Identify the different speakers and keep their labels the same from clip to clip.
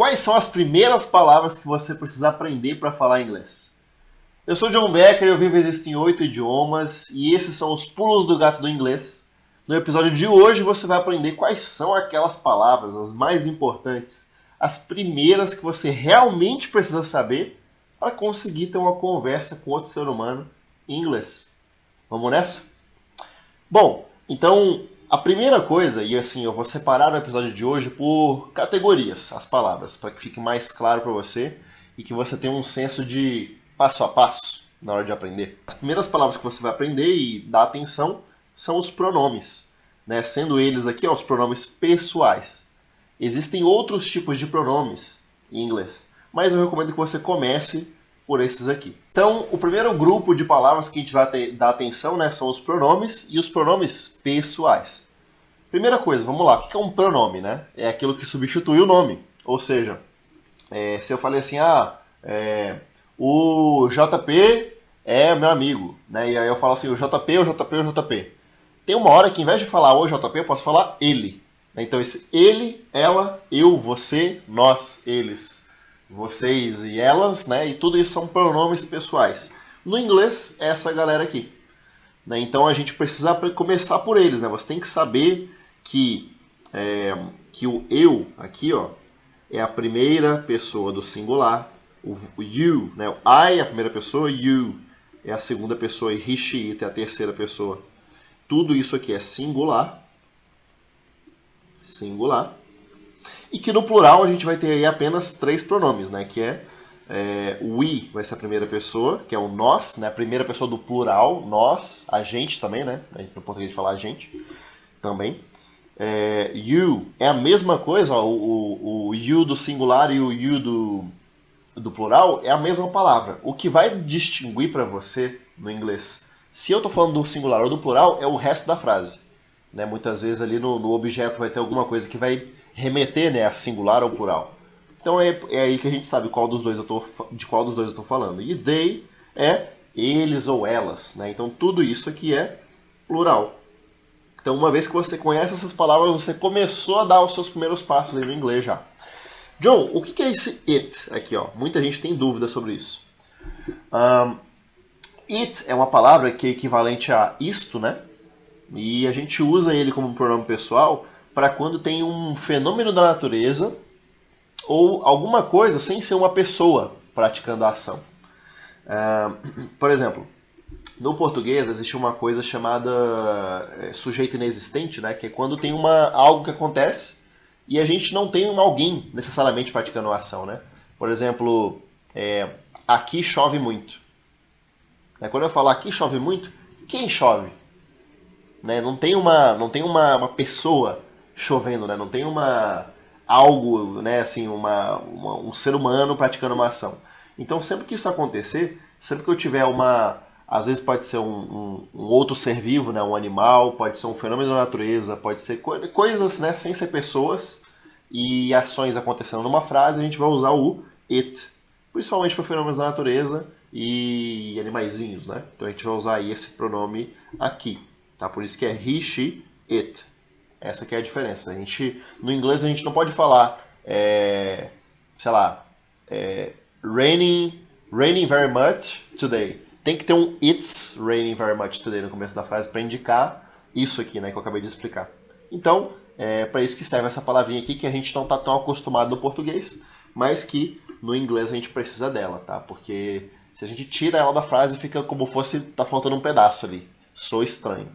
Speaker 1: quais são as primeiras palavras que você precisa aprender para falar inglês? Eu sou John Becker, eu vivo e existo em 8 idiomas e esses são os pulos do gato do inglês. No episódio de hoje você vai aprender quais são aquelas palavras, as mais importantes, as primeiras que você realmente precisa saber para conseguir ter uma conversa com outro ser humano em inglês. Vamos nessa? Bom, então a primeira coisa, e assim eu vou separar o episódio de hoje por categorias, as palavras, para que fique mais claro para você e que você tenha um senso de passo a passo na hora de aprender. As primeiras palavras que você vai aprender e dar atenção são os pronomes, né? Sendo eles aqui os pronomes pessoais. Existem outros tipos de pronomes em inglês, mas eu recomendo que você comece por esses aqui. Então, o primeiro grupo de palavras que a gente vai dar atenção, né, são os pronomes e os pronomes pessoais. Primeira coisa, vamos lá, o que é um pronome, né? É aquilo que substitui o nome. Ou seja, se eu falei assim, o JP é meu amigo, né? E aí eu falo assim, o JP, o JP, o JP. Tem uma hora que, em vez de falar o JP, eu posso falar ele. Então, esse ele, ela, eu, você, nós, eles, vocês e elas, né? E tudo isso são pronomes pessoais. No inglês, é essa galera aqui. Né? Então, a gente precisa começar por eles, né? Você tem que saber que o eu aqui, ó, é a primeira pessoa do singular. O you, né? O I é a primeira pessoa, you é a segunda pessoa e he, she, it é a terceira pessoa. Tudo isso aqui é singular. Singular. E que no plural a gente vai ter aí apenas 3 pronomes, né? Que we vai ser a primeira pessoa, que é o nós, né? A primeira pessoa do plural, nós, a gente também, né? No português fala a gente também. You é a mesma coisa, ó, o you do singular e o you do plural é a mesma palavra. O que vai distinguir para você no inglês, se eu estou falando do singular ou do plural, é o resto da frase. Né? Muitas vezes ali no objeto vai ter alguma coisa que vai remeter, né, a singular ou plural. Então é aí que a gente sabe de qual dos dois eu estou falando. E they é eles ou elas. Né? Então tudo isso aqui é plural. Então uma vez que você conhece essas palavras, você começou a dar os seus primeiros passos aí no inglês já. John, o que é esse it aqui? Ó? Muita gente tem dúvida sobre isso. It é uma palavra que é equivalente a isto, né? E a gente usa ele como pronome pessoal para quando tem um fenômeno da natureza ou alguma coisa sem ser uma pessoa praticando a ação. Por exemplo, no português existe uma coisa chamada sujeito inexistente, né? Que é quando tem algo que acontece e a gente não tem alguém necessariamente praticando a ação, né? Por exemplo, aqui chove muito. Quando eu falo aqui chove muito, quem chove? Né? Não tem uma pessoa chovendo, né? Não tem algo, né? Assim, um ser humano praticando uma ação. Então, sempre que isso acontecer, sempre que eu tiver às vezes pode ser um outro ser vivo, né? Um animal, pode ser um fenômeno da natureza, pode ser coisas, né? Sem ser pessoas e ações acontecendo numa frase, a gente vai usar o it, principalmente para fenômenos da natureza e animaizinhos, né? Então a gente vai usar aí esse pronome aqui, tá? Por isso que é he, she, it. Essa que é a diferença. No inglês a gente não pode falar, raining very much today. Tem que ter um it's raining very much today no começo da frase para indicar isso aqui, né, que eu acabei de explicar. Então, é para isso que serve essa palavrinha aqui que a gente não está tão acostumado no português, mas que no inglês a gente precisa dela, tá? Porque se a gente tira ela da frase, fica como fosse tá faltando um pedaço ali. Sou estranho.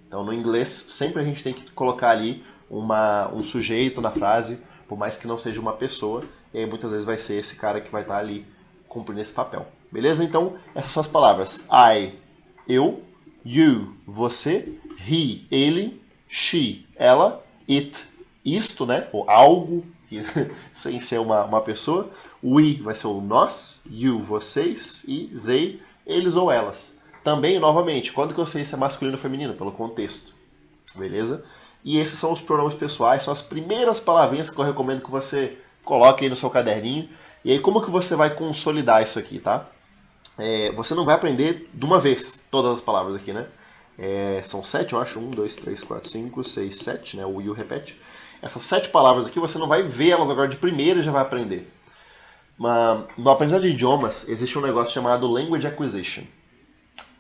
Speaker 1: Então, no inglês, sempre a gente tem que colocar ali um sujeito na frase, por mais que não seja uma pessoa, e aí muitas vezes vai ser esse cara que vai estar ali cumprindo esse papel. Beleza? Então, essas são as palavras. I, eu, you, você, he, ele, she, ela, it, isto, né? Ou algo, sem ser uma pessoa. We vai ser o nós, you, vocês, e they, eles ou elas. Também, novamente, quando que eu sei se é masculino ou feminino? Pelo contexto. Beleza? E esses são os pronomes pessoais, são as primeiras palavrinhas que eu recomendo que você coloque aí no seu caderninho. E aí, como que você vai consolidar isso aqui, tá? Você não vai aprender de uma vez todas as palavras aqui, né? São 7, eu acho. 1, 2, 3, 4, 5, 6, 7, né? O you repete. Essas 7 palavras aqui, você não vai ver elas agora de primeira e já vai aprender. No aprendizado de idiomas, existe um negócio chamado Language Acquisition.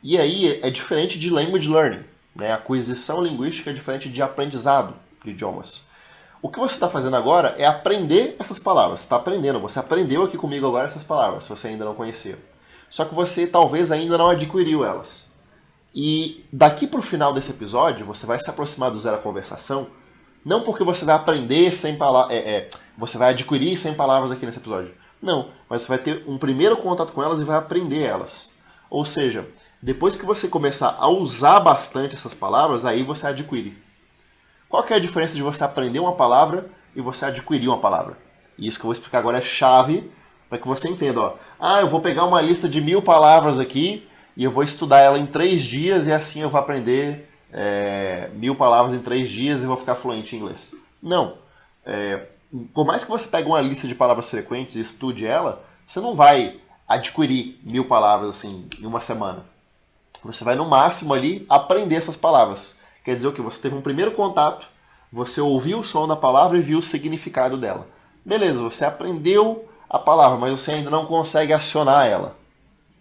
Speaker 1: E aí é diferente de Language Learning. Né? Aquisição linguística é diferente de aprendizado de idiomas. O que você está fazendo agora é aprender essas palavras. Você está aprendendo. Você aprendeu aqui comigo agora essas palavras, se você ainda não conhecia. Só que você talvez ainda não adquiriu elas. E daqui para o final desse episódio, você vai se aproximar do Zero Conversação, não porque você vai aprender sem palavras, você vai adquirir 100 palavras aqui nesse episódio. Não, mas você vai ter um primeiro contato com elas e vai aprender elas. Ou seja, depois que você começar a usar bastante essas palavras, aí você adquire. Qual que é a diferença de você aprender uma palavra e você adquirir uma palavra? E isso que eu vou explicar agora é chave para que você entenda. Ó. Eu vou pegar uma lista de 1000 palavras aqui e eu vou estudar ela em 3 dias e assim eu vou aprender 1000 palavras em 3 dias e vou ficar fluente em inglês. Não. Por mais que você pegue uma lista de palavras frequentes e estude ela, você não vai adquirir 1000 palavras assim em uma semana. Você vai no máximo ali aprender essas palavras. Quer dizer o que? Você teve um primeiro contato, você ouviu o som da palavra e viu o significado dela. Beleza, você aprendeu a palavra, mas você ainda não consegue acionar ela.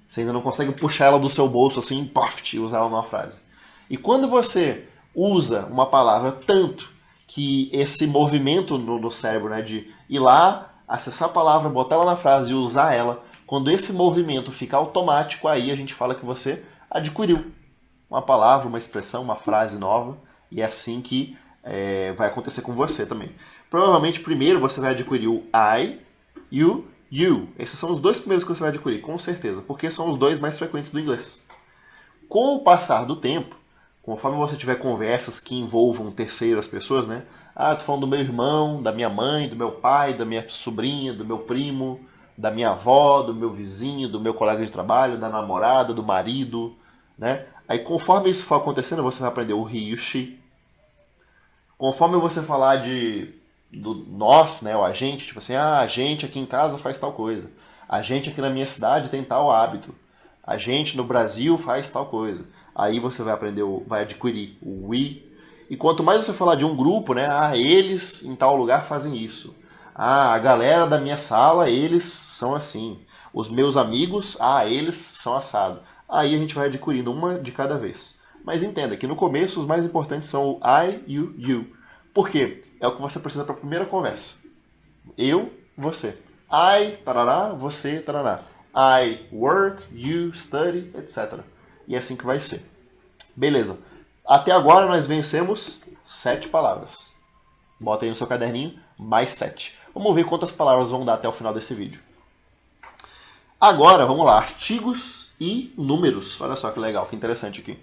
Speaker 1: Você ainda não consegue puxar ela do seu bolso assim, pof, e usar ela numa frase. E quando você usa uma palavra tanto que esse movimento no cérebro, né, de ir lá, acessar a palavra, botar ela na frase e usar ela, quando esse movimento fica automático, aí a gente fala que você adquiriu uma palavra, uma expressão, uma frase nova, e é assim que vai acontecer com você também. Provavelmente primeiro você vai adquirir o I, you. Esses são os 2 primeiros que você vai adquirir, com certeza, porque são os 2 mais frequentes do inglês. Com o passar do tempo, conforme você tiver conversas que envolvam terceiras pessoas, né? Tô falando do meu irmão, da minha mãe, do meu pai, da minha sobrinha, do meu primo, da minha avó, do meu vizinho, do meu colega de trabalho, da namorada, do marido, né? Aí conforme isso for acontecendo, você vai aprender o he e o she. Conforme você falar do nós, né, ou a gente, tipo assim, a gente aqui em casa faz tal coisa. A gente aqui na minha cidade tem tal hábito. A gente no Brasil faz tal coisa. Aí você vai aprender, vai adquirir o we. E quanto mais você falar de um grupo, né, eles em tal lugar fazem isso. A galera da minha sala, eles são assim. Os meus amigos, eles são assado. Aí a gente vai adquirindo uma de cada vez. Mas entenda que no começo os mais importantes são o I, you. Por quê? É o que você precisa para a primeira conversa. Eu, você. I, tarará, você, tarará. I work, you study, etc. E é assim que vai ser. Beleza. Até agora nós vencemos 7 palavras. Bota aí no seu caderninho, mais 7. Vamos ver quantas palavras vão dar até o final desse vídeo. Agora, vamos lá. Artigos e números. Olha só que legal, que interessante aqui.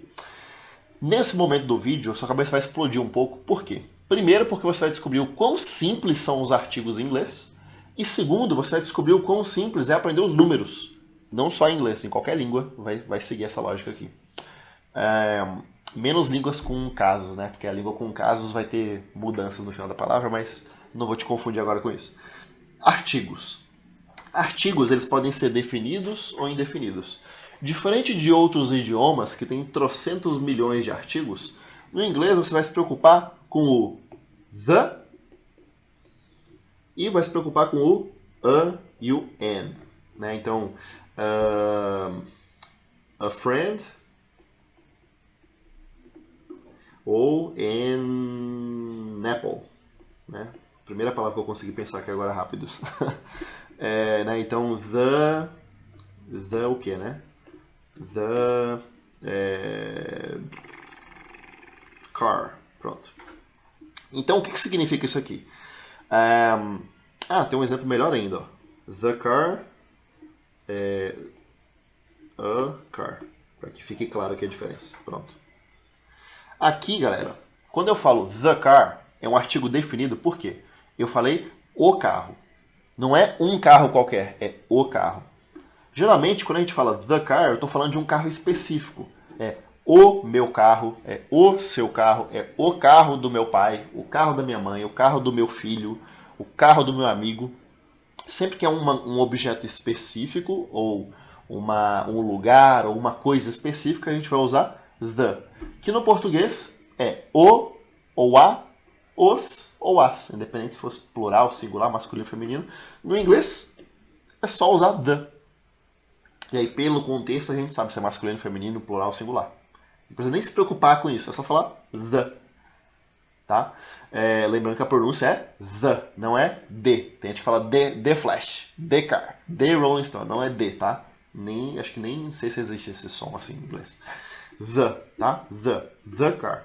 Speaker 1: Nesse momento do vídeo, a sua cabeça vai explodir um pouco. Por quê? Primeiro, porque você vai descobrir o quão simples são os artigos em inglês. E segundo, você vai descobrir o quão simples é aprender os números. Não só em inglês, em qualquer língua vai seguir essa lógica aqui. Menos línguas com casos, né? Porque a língua com casos vai ter mudanças no final da palavra, mas não vou te confundir agora com isso. Artigos. Artigos, eles podem ser definidos ou indefinidos. Diferente de outros idiomas que tem trocentos milhões de artigos, no inglês você vai se preocupar com o the e vai se preocupar com o a e o an. Né? Então, a friend ou an apple. Né? Primeira palavra que eu consegui pensar aqui agora rápido. Né? Então, the o que, né? The car. Pronto. Então, o que significa isso aqui? Tem um exemplo melhor ainda. Ó. The car. A car. Para que fique claro aqui a diferença. Pronto. Aqui, galera, quando eu falo the car, é um artigo definido, por quê? Eu falei o carro. Não é um carro qualquer, é o carro. Geralmente, quando a gente fala the car, eu estou falando de um carro específico. É o meu carro, é o seu carro, é o carro do meu pai, o carro da minha mãe, o carro do meu filho, o carro do meu amigo. Sempre que é um objeto específico, ou um lugar, ou uma coisa específica, a gente vai usar the. Que no português é o, ou a, os ou as, independente se fosse plural, singular, masculino, feminino. No inglês, é só usar the. E aí, pelo contexto, a gente sabe se é masculino, feminino, plural, singular. Não precisa nem se preocupar com isso, é só falar the. Tá? Lembrando que a pronúncia é the, não é the. Tem gente que fala the Flash, the Car, the Rolling Stone, não é the, tá? Acho que nem sei se existe esse som assim em inglês. The, tá? The car.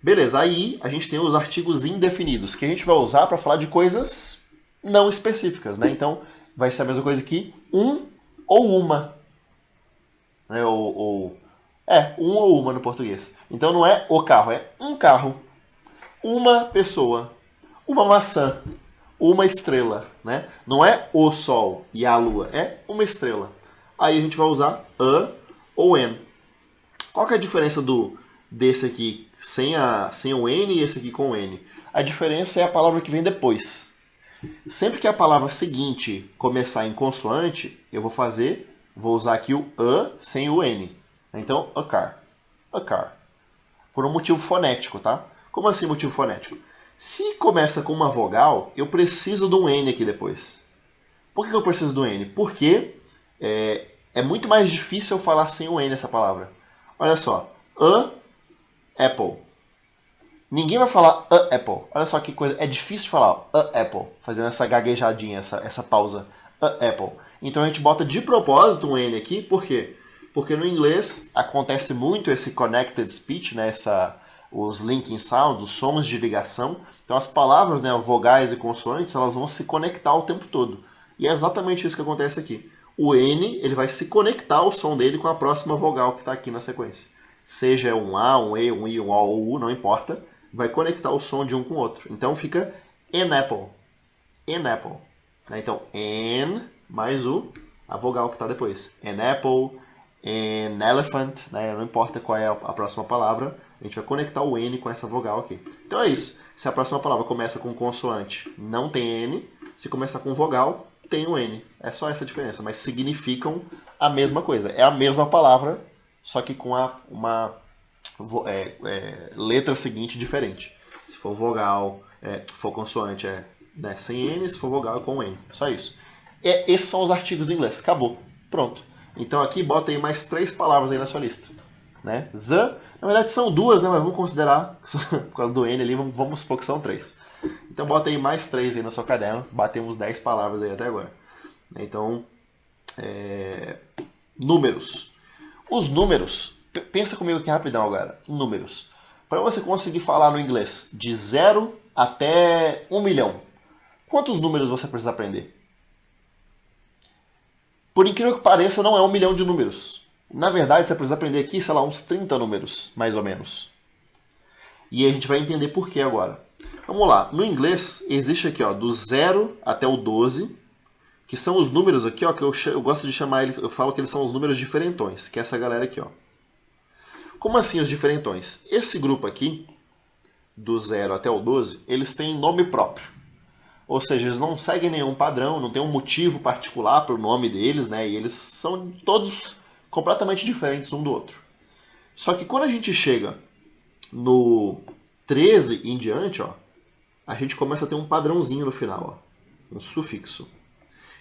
Speaker 1: Beleza, aí a gente tem os artigos indefinidos, que a gente vai usar para falar de coisas não específicas, né? Então, vai ser a mesma coisa que um ou uma. Né? Um ou uma no português. Então não é o carro, é um carro. Uma pessoa, uma maçã, uma estrela, né? Não é o sol e a lua, é uma estrela. Aí a gente vai usar a ou an. Qual que é a diferença desse aqui sem o n e esse aqui com o n? A diferença é a palavra que vem depois. Sempre que a palavra seguinte começar em consoante, eu vou usar aqui o a sem o n. Então, a car. A car. Por um motivo fonético, tá? Como assim motivo fonético? Se começa com uma vogal, eu preciso de um N aqui depois. Por que eu preciso do N? Porque é muito mais difícil eu falar sem o N essa palavra. Olha só. A apple. Ninguém vai falar a apple. Olha só que coisa. É difícil de falar a apple. Fazendo essa gaguejadinha, essa pausa. A apple. Então a gente bota de propósito um N aqui. Por quê? Porque no inglês acontece muito esse connected speech, né? Os linking sounds, os sons de ligação. Então as palavras, né, vogais e consoantes, elas vão se conectar o tempo todo. E é exatamente isso que acontece aqui. O N, ele vai se conectar o som dele com a próxima vogal que está aqui na sequência. Seja um A, um E, um I, um O ou U, não importa. Vai conectar o som de um com o outro. Então fica an apple. An apple. Então, an mais a vogal que está depois. An apple, an elephant, né? Não importa qual é a próxima palavra. A gente vai conectar o N com essa vogal aqui. Então é isso. Se a próxima palavra começa com consoante, não tem N. Se começar com vogal, tem o N. É só essa diferença, mas significam a mesma coisa. É a mesma palavra, só que com uma letra seguinte diferente. Se for vogal, for consoante, né, sem N. Se for vogal, é com N. Só isso. Esses são os artigos do inglês. Acabou. Pronto. Então aqui bota aí mais 3 palavras aí na sua lista. Né? The, na verdade são 2, né? Mas vamos considerar, por causa do N ali, vamos supor que são 3. Então bota aí mais 3 aí no seu caderno, batemos 10 palavras aí até agora. Então, números. Os números, pensa comigo aqui rapidão agora, números. Para você conseguir falar no inglês de 0 até 1 milhão, quantos números você precisa aprender? Por incrível que pareça, não é 1 milhão de números. Na verdade, você precisa aprender aqui, sei lá, uns 30 números, mais ou menos. E a gente vai entender por que agora. Vamos lá. No inglês, existe aqui, ó, do 0 até o 12, que são os números aqui, ó, que eu gosto de chamar, eu falo que eles são os números diferentões, que é essa galera aqui, ó. Como assim os diferentões? Esse grupo aqui, do 0 até o 12, eles têm nome próprio. Ou seja, eles não seguem nenhum padrão, não tem um motivo particular para o nome deles, né? E eles são todos completamente diferentes um do outro. Só que quando a gente chega no 13 em diante, ó, a gente começa a ter um padrãozinho no final, ó, um sufixo.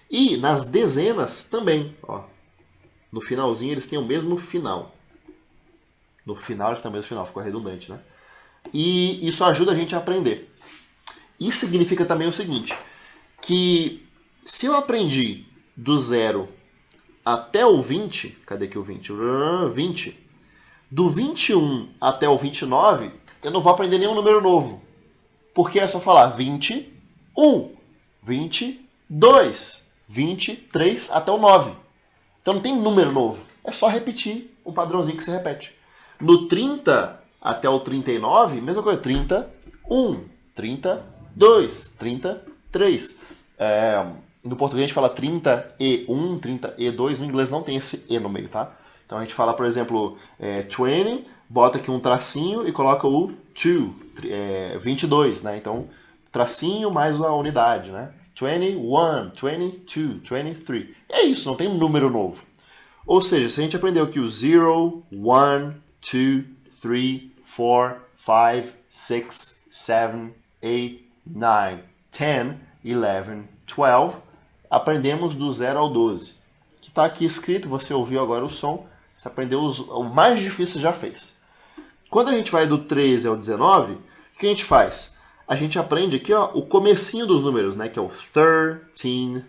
Speaker 1: E nas dezenas também, ó, no finalzinho eles têm o mesmo final. No final eles têm o mesmo final, ficou redundante, né? E isso ajuda a gente a aprender. Isso significa também o seguinte, que se eu aprendi do 0 até o 20, cadê aqui o 20? 20. Do 21 até o 29, eu não vou aprender nenhum número novo. Porque é só falar 21, 22, 23 até o 9. Então não tem número novo. É só repetir o padrãozinho que se repete. No 30 até o 39, mesma coisa. 31, 32, 33. No português a gente fala 31, 32, no inglês não tem esse E no meio, tá? Então a gente fala, por exemplo, 20, bota aqui um tracinho e coloca o 2, 22, né? Então, tracinho mais a unidade, né? 21, 22, 23. É isso, não tem um número novo. Ou seja, se a gente aprendeu que o 0, 1, 2, 3, 4, 5, 6, 7, 8, 9, 10, 11, 12. Aprendemos do 0 ao 12. Que está aqui escrito, você ouviu agora o som, você aprendeu o mais difícil já fez. Quando a gente vai do 13 ao 19, o que a gente faz? A gente aprende aqui ó, o comecinho dos números, né? Que é o 13, 14, 15,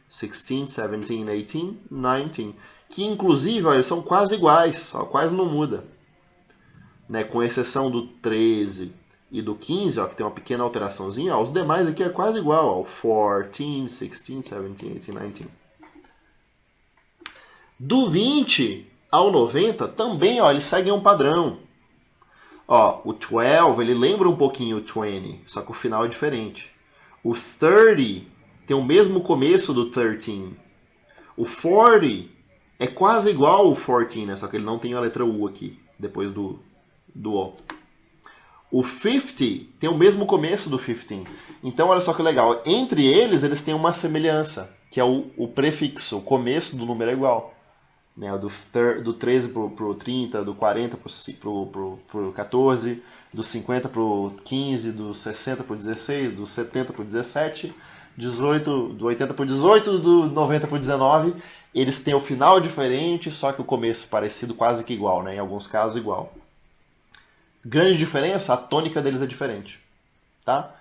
Speaker 1: 16, 17, 18, 19. Que inclusive, olha, são quase iguais, ó, quase não muda. Né? Com exceção do 13 e do 15, ó, que tem uma pequena alteraçãozinha, ó, os demais aqui é quase igual, ó, 14, 16, 17, 18, 19. Do 20 ao 90 também, ó, eles seguem um padrão. Ó, o 12, ele lembra um pouquinho o 20, só que o final é diferente. O 30 tem o mesmo começo do 13. O 40 é quase igual ao 14, né? Só que ele não tem a letra U aqui, depois do O. O 50 tem o mesmo começo do 15. Então, olha só que legal. Entre eles têm uma semelhança, que é o prefixo, o começo do número é igual. Né? Do 13 pro 30, do 40 pro 14, do 50 pro 15, do 60 pro 16, do 70 pro 17, 18, do 80 pro 18, do 90 pro 19. Eles têm o final diferente, só que o começo parecido, quase que igual, né? Em alguns casos igual. Grande diferença, a tônica deles é diferente. Tá?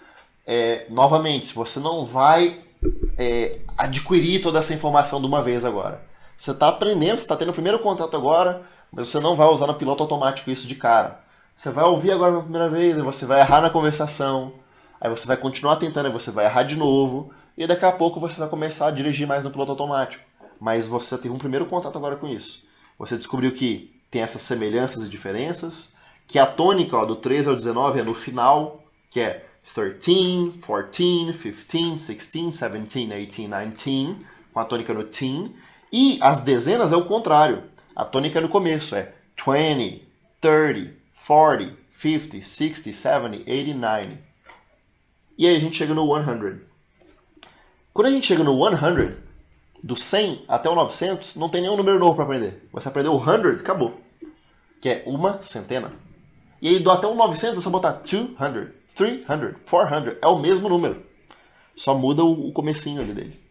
Speaker 1: Novamente, você não vai adquirir toda essa informação de uma vez agora. Você está aprendendo, você está tendo o primeiro contato agora, mas você não vai usar no piloto automático isso de cara. Você vai ouvir agora pela primeira vez, aí você vai errar na conversação, aí você vai continuar tentando, aí você vai errar de novo, e daqui a pouco você vai começar a dirigir mais no piloto automático. Mas você já teve um primeiro contato agora com isso. Você descobriu que tem essas semelhanças e diferenças, que a tônica ó, do 13 ao 19 é no final, que é 13, 14, 15, 16, 17, 18, 19, com a tônica no teen. E as dezenas é o contrário. A tônica é no começo, é 20, 30, 40, 50, 60, 70, 80, 90. E aí a gente chega no 100. Quando a gente chega no 100, do 100 até o 900, não tem nenhum número novo para aprender. Você aprendeu o 100, acabou. Que é uma centena. E aí até o 900 você botar 200, 300, 400. É o mesmo número. Só muda o comecinho ali dele.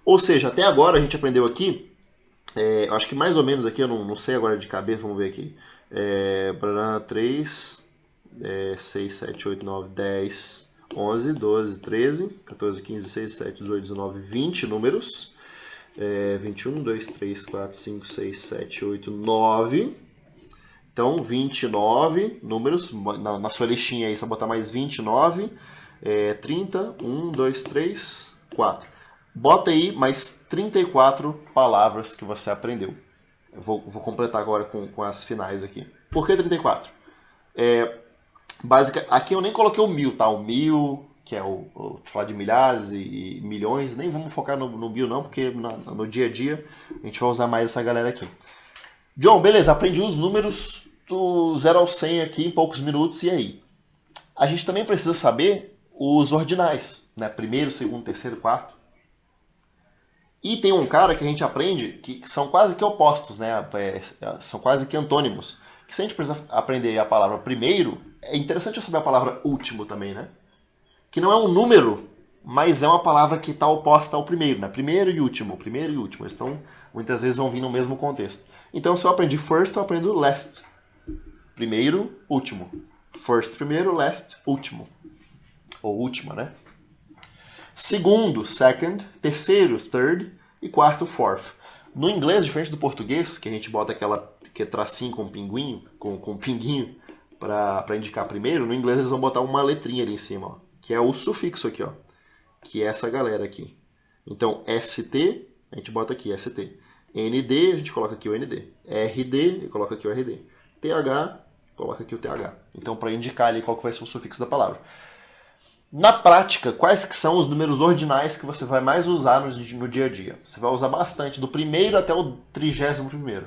Speaker 1: Ou seja, até agora a gente aprendeu aqui, acho que mais ou menos aqui, eu não sei agora de cabeça, vamos ver aqui. 3, 6, 7, 8, 9, 10, 11, 12, 13, 14, 15, 16, 17, 18, 19, 20 números. 21, 2, 3, 4, 5, 6, 7, 8, 9. Então, 29 números. Na sua listinha aí, você vai botar mais 29. 30, 1, 2, 3, 4. Bota aí mais 34 palavras que você aprendeu. Eu vou completar agora com as finais aqui. Por que 34? Aqui eu nem coloquei o 1000, tá? O 1000, que é falar de milhares e milhões. Nem vamos focar no 1000 não, porque no dia a dia a gente vai usar mais essa galera aqui. John, beleza, aprendi os números do 0 ao 100 aqui em poucos minutos, e aí? A gente também precisa saber os ordinais, né? Primeiro, segundo, terceiro, quarto. E tem um cara que a gente aprende que são quase que opostos, né? São quase que antônimos. Que se a gente precisa aprender a palavra primeiro, é interessante eu saber a palavra último também, né? Que não é um número, mas é uma palavra que está oposta ao primeiro, né? Primeiro e último, primeiro e último. Eles muitas vezes vão vir no mesmo contexto. Então, se eu aprendi first, eu aprendo last. Primeiro, último. First, primeiro, last, último. Ou última, né? Segundo, second. Terceiro, third. E quarto, fourth. No inglês, diferente do português, que a gente bota aquela que é tracinho com pinguinho, com pinguinho para indicar primeiro, no inglês eles vão botar uma letrinha ali em cima, ó, que é o sufixo aqui, ó, que é essa galera aqui. Então, ST, a gente bota aqui ST. ND, a gente coloca aqui o ND. RD, coloca aqui o RD. TH, coloca aqui o TH. Então, para indicar ali qual que vai ser o sufixo da palavra. Na prática, quais que são os números ordinais que você vai mais usar no dia a dia? Você vai usar bastante, do primeiro até o 31º.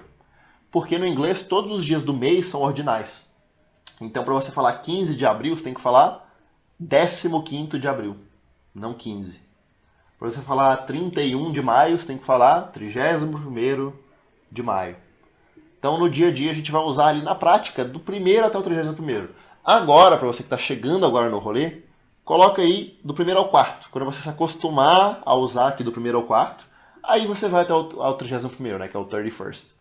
Speaker 1: Porque no inglês, todos os dias do mês são ordinais. Então, para você falar 15 de abril, você tem que falar 15º de abril, não 15. Para você falar 31 de maio, você tem que falar 31º de maio. Então, no dia a dia, a gente vai usar ali na prática, do primeiro até o 31º. Agora, para você que está chegando agora no rolê, coloca aí do primeiro ao quarto. Quando você se acostumar a usar aqui do primeiro ao quarto, aí você vai até ao 31º, né, que é o 31st.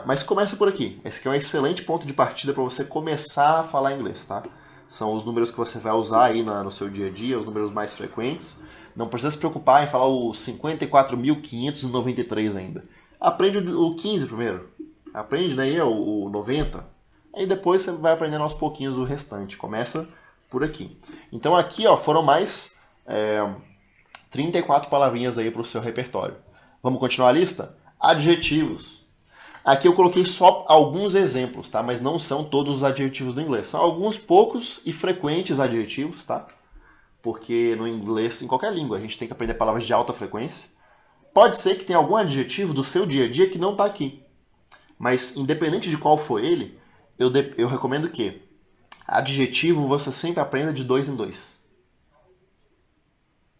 Speaker 1: Mas começa por aqui. Esse aqui é um excelente ponto de partida para você começar a falar inglês, tá? São os números que você vai usar aí no seu dia a dia, os números mais frequentes. Não precisa se preocupar em falar o 54.593 ainda. Aprende o 15 primeiro. Aprende daí o 90. Aí depois você vai aprendendo aos pouquinhos o restante. Começa por aqui. Então aqui ó, foram mais 34 palavrinhas aí para o seu repertório. Vamos continuar a lista? Adjetivos. Aqui eu coloquei só alguns exemplos, tá? Mas não são todos os adjetivos do inglês. São alguns poucos e frequentes adjetivos, tá? Porque no inglês, em qualquer língua, a gente tem que aprender palavras de alta frequência. Pode ser que tenha algum adjetivo do seu dia a dia que não está aqui. Mas independente de qual for ele, eu recomendo que adjetivo você sempre aprenda de 2 em 2.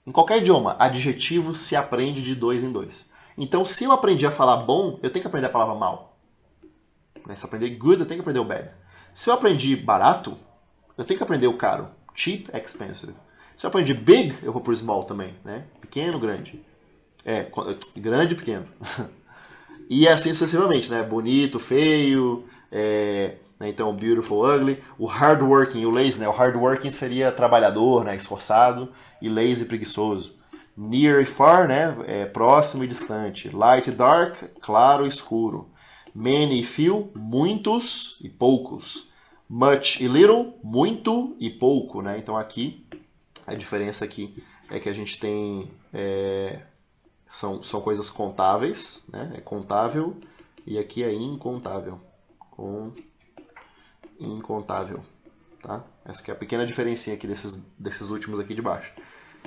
Speaker 1: Em qualquer idioma, adjetivo se aprende de 2 em 2. Então, se eu aprendi a falar bom, eu tenho que aprender a palavra mal. Se eu aprender good, eu tenho que aprender o bad. Se eu aprendi barato, eu tenho que aprender o caro. Cheap, expensive. Se eu aprendi big, eu vou por small também, né? Pequeno, grande. Grande, pequeno. E assim sucessivamente, né? Bonito, feio, né? Então beautiful, ugly. O hardworking, o lazy, né? O hardworking seria trabalhador, né? Esforçado. E lazy, preguiçoso. Near e far, né? Próximo e distante. Light e dark, claro e escuro. Many e few, muitos e poucos. Much e little, muito e pouco, né? Então aqui, a diferença aqui é que a gente tem... São coisas contáveis, né? É contável e aqui é incontável. Incontável, tá? Essa aqui é a pequena diferencinha aqui desses últimos aqui de baixo.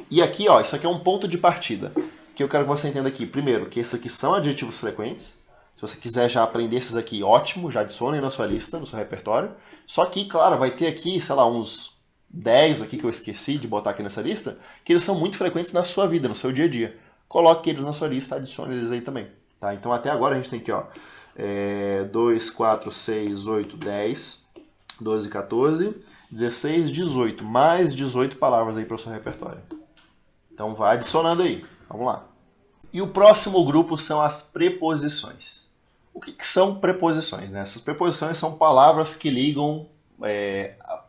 Speaker 1: E aqui, ó, isso aqui é um ponto de partida, que eu quero que você entenda aqui. Primeiro, que esses aqui são adjetivos frequentes. Se você quiser já aprender esses aqui, ótimo, já adicione na sua lista, no seu repertório. Só que, claro, vai ter aqui, sei lá, uns 10 aqui que eu esqueci de botar aqui nessa lista, que eles são muito frequentes na sua vida, no seu dia a dia. Coloque eles na sua lista, adicione eles aí também. Tá? Então até agora a gente tem aqui, ó, 2, 4, 6, 8, 10, 12, 14, 16, 18. Mais 18 palavras aí para o seu repertório. Então vai adicionando aí. Vamos lá. E o próximo grupo são as preposições. O que são preposições, né? Essas preposições são palavras que ligam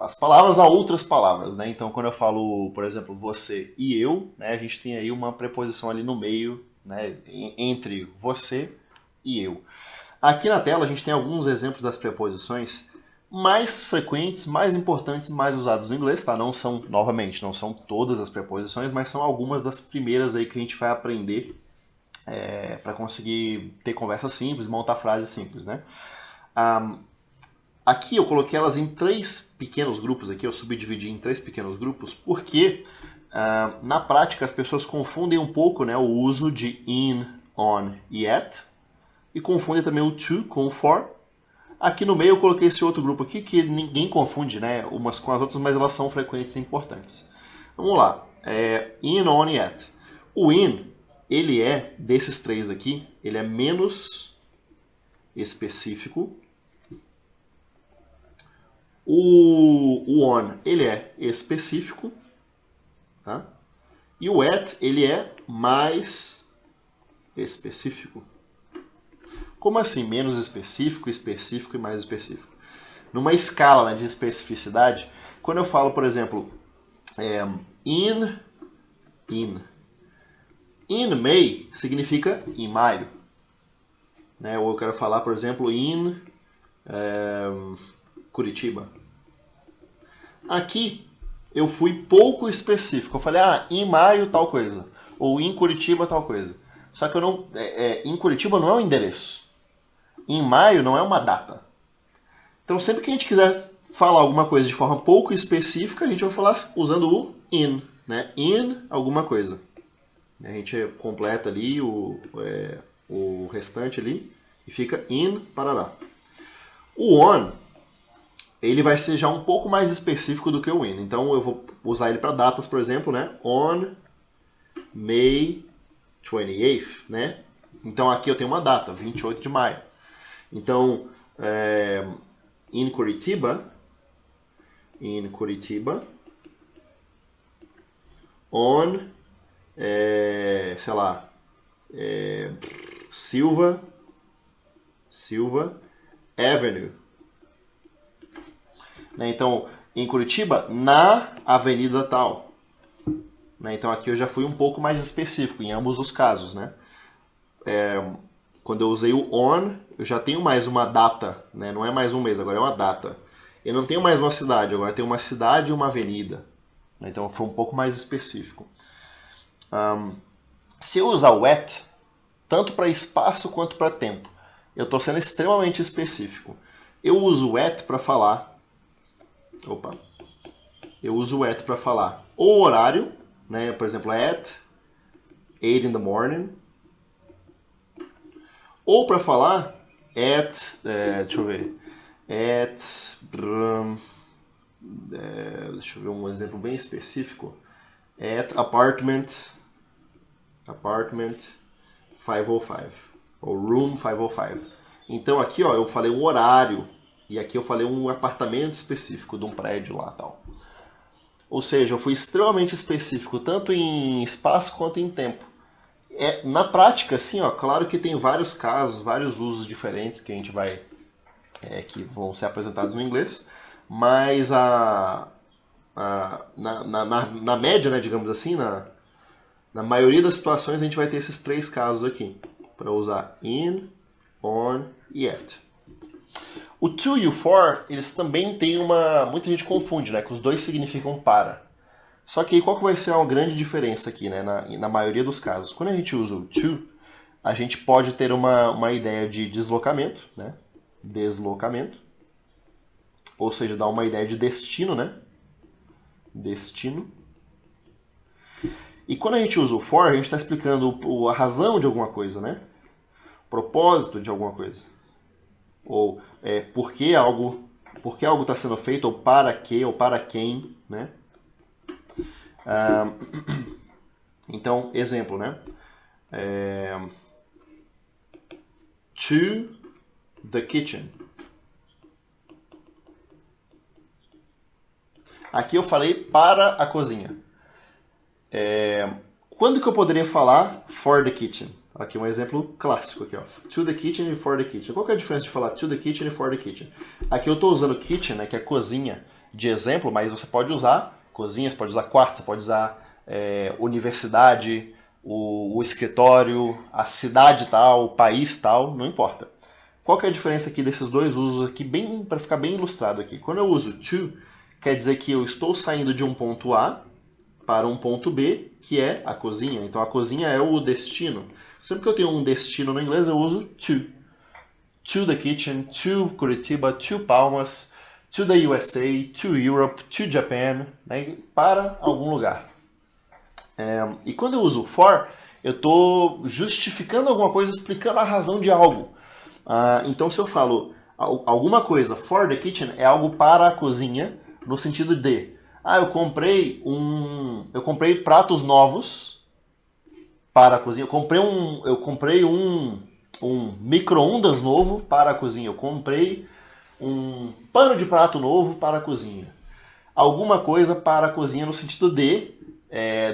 Speaker 1: as palavras a outras palavras, né? Então, quando eu falo, por exemplo, você e eu, né, a gente tem aí uma preposição ali no meio, né, entre você e eu. Aqui na tela a gente tem alguns exemplos das preposições mais frequentes, mais importantes, mais usadas no inglês, tá? Não são, novamente, não são todas as preposições, mas são algumas das primeiras aí que a gente vai aprender para conseguir ter conversa simples, montar frases simples, né? Aqui eu coloquei elas em 3 pequenos grupos, aqui eu subdividi em 3 pequenos grupos, porque na prática as pessoas confundem um pouco, né, o uso de in, on e at, e confundem também o to com o for. Aqui no meio eu coloquei esse outro grupo aqui, que ninguém confunde, né, umas com as outras, mas elas são frequentes e importantes. Vamos lá, in, on e at. O in, ele é, desses 3 aqui, ele é menos específico. O on, ele é específico, tá? E o at, ele é mais específico. Como assim? Menos específico, específico e mais específico. Numa escala, né, de especificidade, quando eu falo, por exemplo, in May significa em maio. Né? Ou eu quero falar, por exemplo, in Curitiba. Aqui eu fui pouco específico. Eu falei, em maio tal coisa. Ou em Curitiba tal coisa. Só que eu não. Em Curitiba não é um endereço. Em maio não é uma data. Então sempre que a gente quiser falar alguma coisa de forma pouco específica, a gente vai falar usando o in. Né? In alguma coisa. A gente completa ali o restante ali e fica in parará. O on, ele vai ser já um pouco mais específico do que o in. Então eu vou usar ele para datas, por exemplo, né? On May 28th, né? Então aqui eu tenho uma data, 28 de maio. Então, in Curitiba, on, sei lá, Silva Avenue. Né? Então, em Curitiba, na avenida tal. Né? Então aqui eu já fui um pouco mais específico em ambos os casos. Né? Quando eu usei o on, eu já tenho mais uma data. Né? Não é mais um mês, agora é uma data. Eu não tenho mais uma cidade, agora eu tenho uma cidade e uma avenida. Então foi um pouco mais específico. Se eu usar o at, tanto para espaço quanto para tempo, eu estou sendo extremamente específico. Eu uso o at para falar. Eu uso o at para falar o horário, né? Por exemplo, at 8 in the morning. Ou para falar at, deixa eu ver, deixa eu ver um exemplo bem específico. At apartment 505 ou room 505. Então aqui, ó, eu falei um horário e aqui eu falei um apartamento específico de um prédio lá, tal. Ou seja, eu fui extremamente específico tanto em espaço quanto em tempo. Na prática, assim, ó, claro que tem vários casos, vários usos diferentes que a gente vai que vão ser apresentados no inglês, mas na média, né, digamos assim, na maioria das situações a gente vai ter esses três casos aqui para usar in, on e at. O to e o for, eles também têm muita gente confunde, né, que os dois significam para. Só que aí qual que vai ser uma grande diferença aqui, né, na maioria dos casos? Quando a gente usa o to, a gente pode ter uma ideia de deslocamento, né? Deslocamento. Ou seja, dá uma ideia de destino, né? Destino. E quando a gente usa o for, a gente está explicando a razão de alguma coisa, né? Propósito de alguma coisa. Ou por que algo está sendo feito, ou para que, ou para quem, né? Então, exemplo, né? To the kitchen. Aqui eu falei para a cozinha. Quando que eu poderia falar for the kitchen? Aqui um exemplo clássico aqui, ó. To the kitchen e for the kitchen. Qual que é a diferença de falar to the kitchen e for the kitchen? Aqui eu estou usando kitchen, né, que é cozinha, de exemplo, mas você pode usar cozinha, você pode usar quarto, você pode usar universidade, o escritório, a cidade tal, o país tal, não importa. Qual que é a diferença aqui desses dois usos aqui, bem para ficar bem ilustrado aqui? Quando eu uso to, quer dizer que eu estou saindo de um ponto A para um ponto B, que é a cozinha. Então a cozinha é o destino. Sempre que eu tenho um destino no inglês, eu uso to. To the kitchen, to Curitiba, to Palmas, to the USA, to Europe, to Japan, né? Para algum lugar. E quando eu uso for, eu estou justificando alguma coisa, explicando a razão de algo. Então se eu falo alguma coisa for the kitchen, é algo para a cozinha, no sentido de eu comprei pratos novos para a cozinha. Eu comprei um micro-ondas novo para a cozinha. Eu comprei um pano de prato novo para a cozinha. Alguma coisa para a cozinha no sentido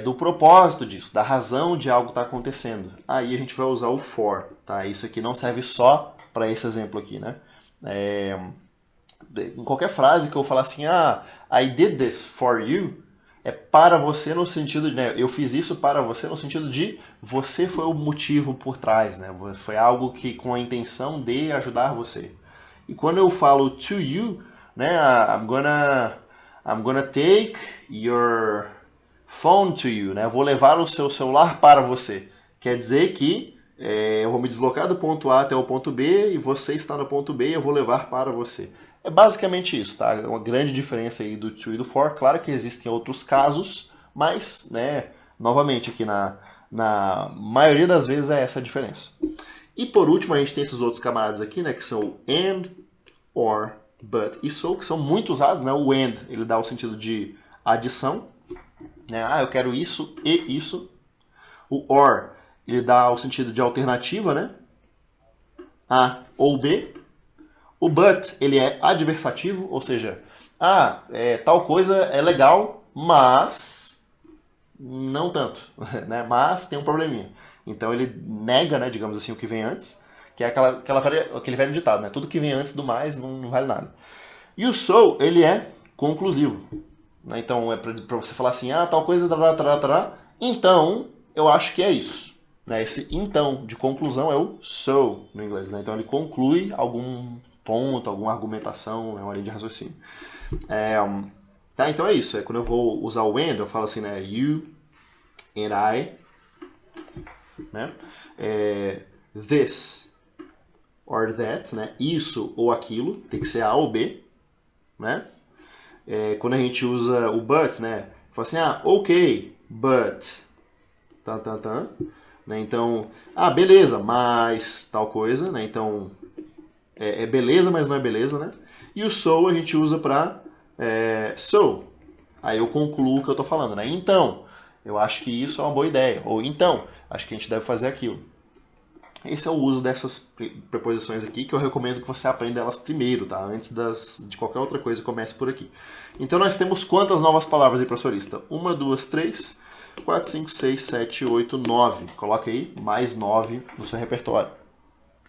Speaker 1: do propósito disso, da razão de algo estar acontecendo. Aí a gente vai usar o for, tá? Isso aqui não serve só para esse exemplo aqui, né? Em qualquer frase que eu falar assim, I did this for you, é para você no sentido de, né, eu fiz isso para você no sentido de você foi o motivo por trás, né? Foi algo que com a intenção de ajudar você. E quando eu falo to you, né, I'm gonna take your phone to you, né? Eu vou levar o seu celular para você. Quer dizer que eu vou me deslocar do ponto A até o ponto B e você está no ponto B e eu vou levar para você. É basicamente isso, tá? Uma grande diferença aí do to e do for. Claro que existem outros casos, mas, né, novamente aqui na maioria das vezes é essa a diferença. E por último a gente tem esses outros camaradas aqui, né, que são o and, or, but e so, que são muito usados, né? O and, ele dá o sentido de adição, né? Eu quero isso e isso. O or, ele dá o sentido de alternativa, né? A ou B. O but, ele é adversativo, ou seja, tal coisa é legal, mas não tanto, né? Mas tem um probleminha. Então ele nega, né, digamos assim, o que vem antes, que é aquele velho ditado, né? Tudo que vem antes do mais não vale nada. E o so, ele é conclusivo. Né? Então é pra você falar assim, tal coisa, então eu acho que é isso. Né? Esse então de conclusão é o so no inglês. Né? Então ele conclui algum ponto, alguma argumentação, é uma linha de raciocínio. Tá, então é isso. Quando eu vou usar o and, eu falo assim, né? You and I, né? This or that, né? Isso ou aquilo, tem que ser A ou B, né? Quando a gente usa o but, né? Fala assim, ok, but, né? Então, beleza, mas tal coisa, né? Então, é beleza, mas não é beleza, né? E o so a gente usa pra so. Aí eu concluo o que eu tô falando, né? Então, eu acho que isso é uma boa ideia. Ou então, acho que a gente deve fazer aquilo. Esse é o uso dessas preposições aqui, que eu recomendo que você aprenda elas primeiro, tá? Antes de qualquer outra coisa, comece por aqui. Então nós temos quantas novas palavras aí para sua lista? 1, 2, 3, 4, 5, 6, 7, 8, 9. Coloca aí mais 9 no seu repertório.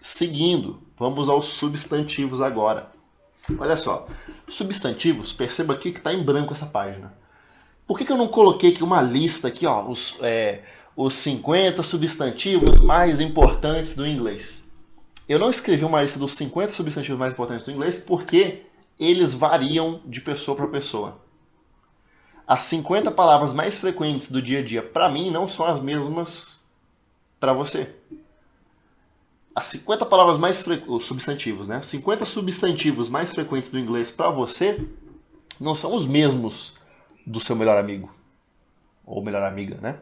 Speaker 1: Seguindo, vamos aos substantivos agora. Olha só, substantivos, perceba aqui que está em branco essa página. Por que eu não coloquei aqui uma lista aqui, ó, os 50 substantivos mais importantes do inglês? Eu não escrevi uma lista dos 50 substantivos mais importantes do inglês porque eles variam de pessoa para pessoa. As 50 palavras mais frequentes do dia a dia para mim não são as mesmas para você. As 50 palavras mais frequentes, os substantivos, né? 50 substantivos mais frequentes do inglês para você não são os mesmos do seu melhor amigo ou melhor amiga, né?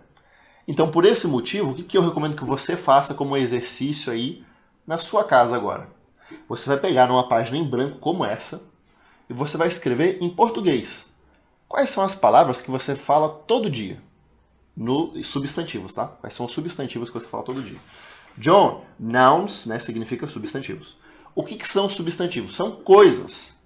Speaker 1: Então, por esse motivo, o que eu recomendo que você faça como exercício aí na sua casa agora? Você vai pegar numa página em branco como essa e você vai escrever em português. Quais são as palavras que você fala todo dia? Substantivos, tá? Quais são os substantivos que você fala todo dia? John, nouns, né, significa substantivos. O que são substantivos? São coisas.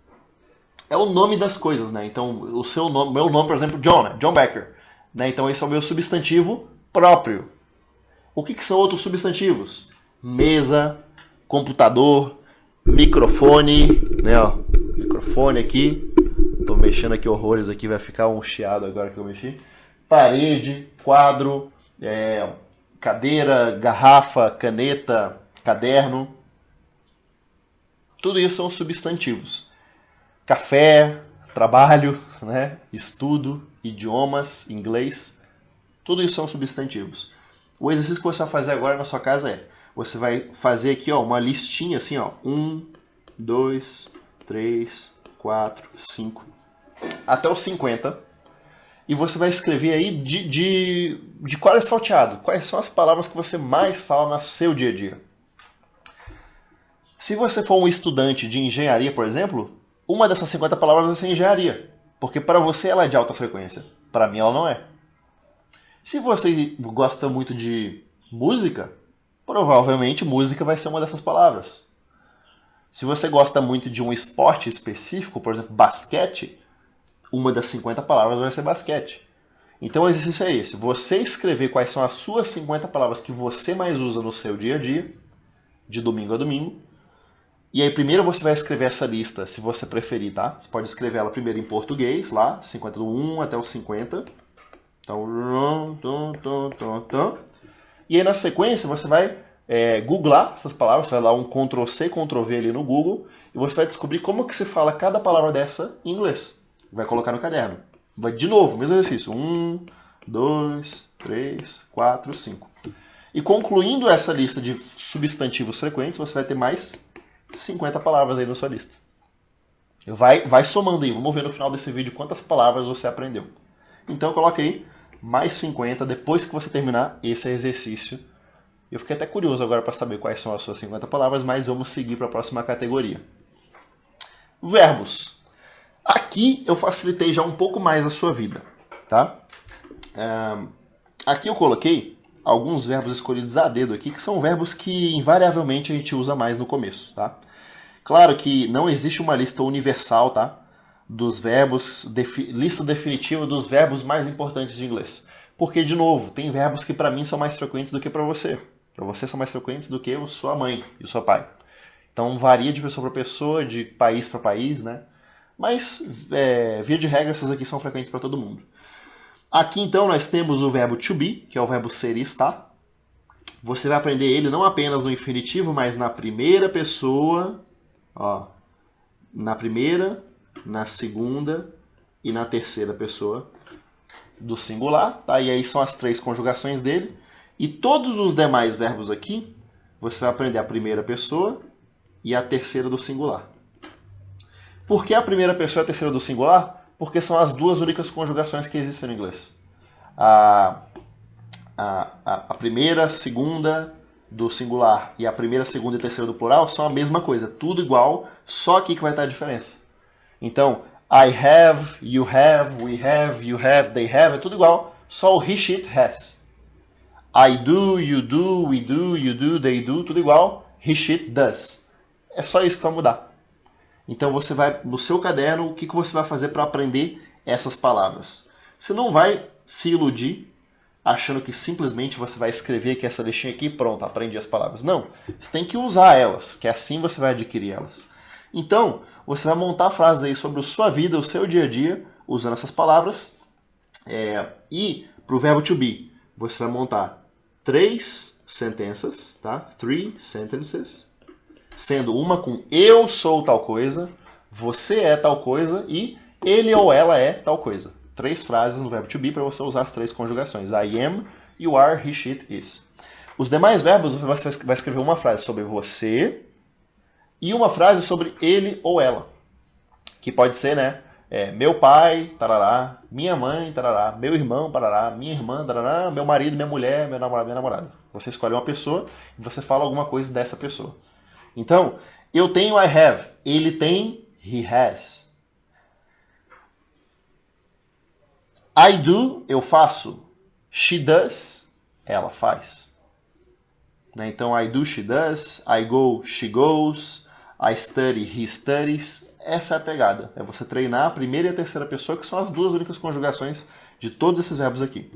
Speaker 1: É o nome das coisas, né? Então, o seu nome, meu nome, por exemplo, John, né? John Becker. Né? Então, esse é o meu substantivo próprio. O que são outros substantivos? Mesa, computador, microfone, né? Ó, microfone aqui. Tô mexendo aqui horrores aqui, vai ficar um chiado agora que eu mexi. Parede, quadro, cadeira, garrafa, caneta, caderno. Tudo isso são substantivos. Café, trabalho, né? Estudo, idiomas, inglês. Tudo isso são substantivos. O exercício que você vai fazer agora na sua casa você vai fazer aqui uma listinha assim, 1, 2, 3, 4, 5, até os 50. E você vai escrever aí de qual é salteado. Quais são as palavras que você mais fala no seu dia a dia. Se você for um estudante de engenharia, por exemplo, uma dessas 50 palavras vai ser engenharia. Porque para você ela é de alta frequência. Para mim ela não é. Se você gosta muito de música, provavelmente música vai ser uma dessas palavras. Se você gosta muito de um esporte específico, por exemplo, basquete, uma das 50 palavras vai ser basquete. Então o exercício é esse. Você escrever quais são as suas 50 palavras que você mais usa no seu dia a dia, de domingo a domingo. E aí primeiro você vai escrever essa lista, se você preferir, tá? Você pode escrever ela primeiro em português, lá, 50 do 1 até o 50. Então, e aí na sequência você vai googlar essas palavras, você vai dar um Ctrl+C, Ctrl+V ali no Google, e você vai descobrir como que se fala cada palavra dessa em inglês. Vai colocar no caderno. Vai de novo, mesmo exercício. 1, 2, 3, 4, 5. E concluindo essa lista de substantivos frequentes, você vai ter mais 50 palavras aí na sua lista. Vai somando aí, vamos ver no final desse vídeo quantas palavras você aprendeu. Então coloca aí mais 50 depois que você terminar esse exercício. Eu fiquei até curioso agora para saber quais são as suas 50 palavras, mas vamos seguir para a próxima categoria. Verbos. Aqui eu facilitei já um pouco mais a sua vida, tá? Aqui eu coloquei alguns verbos escolhidos a dedo aqui, que são verbos que invariavelmente a gente usa mais no começo, tá? Claro que não existe uma lista universal, tá? Dos verbos, lista definitiva dos verbos mais importantes de inglês. Porque, de novo, tem verbos que para mim são mais frequentes do que para você. Para você são mais frequentes do que a sua mãe e o seu pai. Então varia de pessoa para pessoa, de país para país, né? Mas, via de regra, essas aqui são frequentes para todo mundo. Aqui, então, nós temos o verbo to be, que é o verbo ser e estar. Você vai aprender ele não apenas no infinitivo, mas na primeira pessoa, ó, na primeira, na segunda e na terceira pessoa do singular, tá? E aí são as 3 conjugações dele. E todos os demais verbos aqui, você vai aprender a primeira pessoa e a terceira do singular. Por que a primeira pessoa e a terceira do singular? Porque são as 2 únicas conjugações que existem no inglês. A primeira, segunda do singular e a primeira, segunda e terceira do plural são a mesma coisa, tudo igual, só aqui que vai estar a diferença. Então, I have, you have, we have, you have, they have, é tudo igual, só o he, she, it, has. I do, you do, we do, you do, they do, tudo igual, he, she, it, does. É só isso que vai mudar. Então você vai, no seu caderno, o que você vai fazer para aprender essas palavras? Você não vai se iludir achando que simplesmente você vai escrever aqui essa listinha aqui e pronto, aprendi as palavras. Não, você tem que usar elas, que assim você vai adquirir elas. Então, você vai montar frases aí sobre a sua vida, o seu dia a dia, usando essas palavras. E para o verbo to be, você vai montar 3 sentenças, tá? 3 sentences, sendo uma com eu sou tal coisa, você é tal coisa e ele ou ela é tal coisa. 3 frases no verbo to be para você usar as 3 conjugações. I am, you are, he, she, it, is. Os demais verbos, você vai escrever uma frase sobre você e uma frase sobre ele ou ela. Que pode ser, né? Meu pai, tarará, minha mãe, tarará, meu irmão, tarará, minha irmã, tarará, meu marido, minha mulher, meu namorado, minha namorada. Você escolhe uma pessoa e você fala alguma coisa dessa pessoa. Então, eu tenho I have, ele tem he has. I do, eu faço. She does, ela faz. Então, I do, she does. I go, she goes. I study, he studies. Essa é a pegada. É você treinar a primeira e a terceira pessoa, que são as 2 únicas conjugações de todos esses verbos aqui.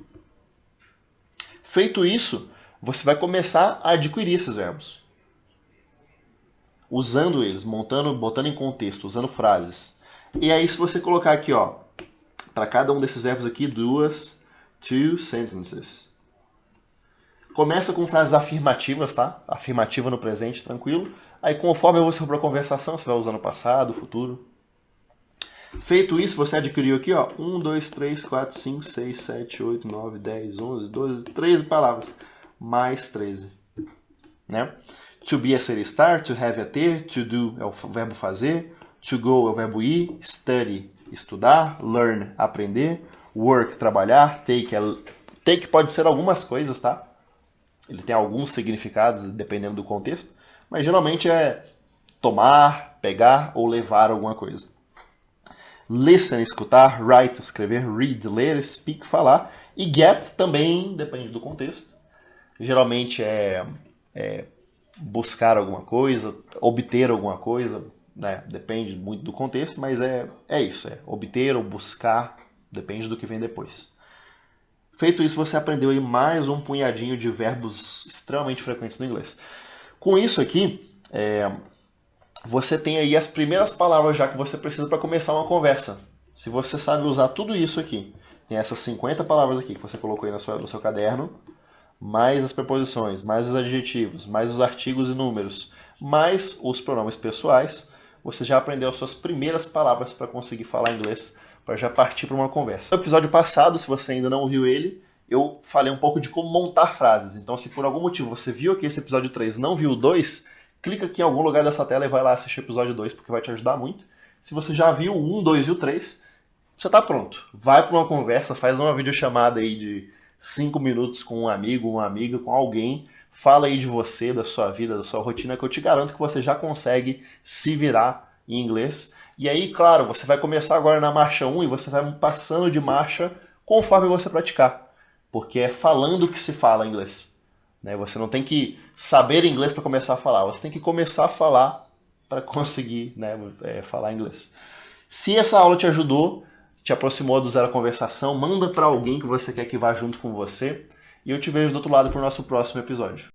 Speaker 1: Feito isso, você vai começar a adquirir esses verbos. Usando eles, botando em contexto, usando frases. E aí, se você colocar aqui, ó, para cada um desses verbos aqui, 2 sentences. Começa com frases afirmativas, tá? Afirmativa no presente, tranquilo. Aí, conforme você for para a conversação, você vai usando o passado, o futuro. Feito isso, você adquiriu aqui, ó, 1, 2, 3, 4, 5, 6, 7, 8, 9, 10, 11, 12, 13 palavras. Mais 13. Né? To be é ser estar, to have é ter, to do é o verbo fazer, to go é o verbo ir, study, estudar, learn, aprender, work, trabalhar, take pode ser algumas coisas, tá? Ele tem alguns significados dependendo do contexto, mas geralmente é tomar, pegar ou levar alguma coisa. Listen, escutar, write, escrever, read, ler, speak, falar, e get também depende do contexto. Geralmente é buscar alguma coisa, obter alguma coisa, né? Depende muito do contexto, mas é isso, obter ou buscar, depende do que vem depois. Feito isso, você aprendeu aí mais um punhadinho de verbos extremamente frequentes no inglês. Com isso aqui, você tem aí as primeiras palavras já que você precisa para começar uma conversa. Se você sabe usar tudo isso aqui, tem essas 50 palavras aqui que você colocou aí no seu caderno, mais as preposições, mais os adjetivos, mais os artigos e números, mais os pronomes pessoais, você já aprendeu as suas primeiras palavras para conseguir falar inglês, para já partir para uma conversa. No episódio passado, se você ainda não viu ele, eu falei um pouco de como montar frases. Então, se por algum motivo você viu aqui esse episódio 3 e não viu o 2, clica aqui em algum lugar dessa tela e vai lá assistir o episódio 2, porque vai te ajudar muito. Se você já viu o 1, 2 e o 3, você está pronto. Vai para uma conversa, faz uma videochamada aí de 5 minutos com um amigo, uma amiga, com alguém. Fala aí de você, da sua vida, da sua rotina, que eu te garanto que você já consegue se virar em inglês. E aí, claro, você vai começar agora na marcha 1 e você vai passando de marcha conforme você praticar. Porque é falando que se fala inglês. Né? Você não tem que saber inglês para começar a falar. Você tem que começar a falar para conseguir, né, falar inglês. Se essa aula te ajudou, te aproximou do Zero Conversação, manda para alguém que você quer que vá junto com você. E eu te vejo do outro lado para o nosso próximo episódio.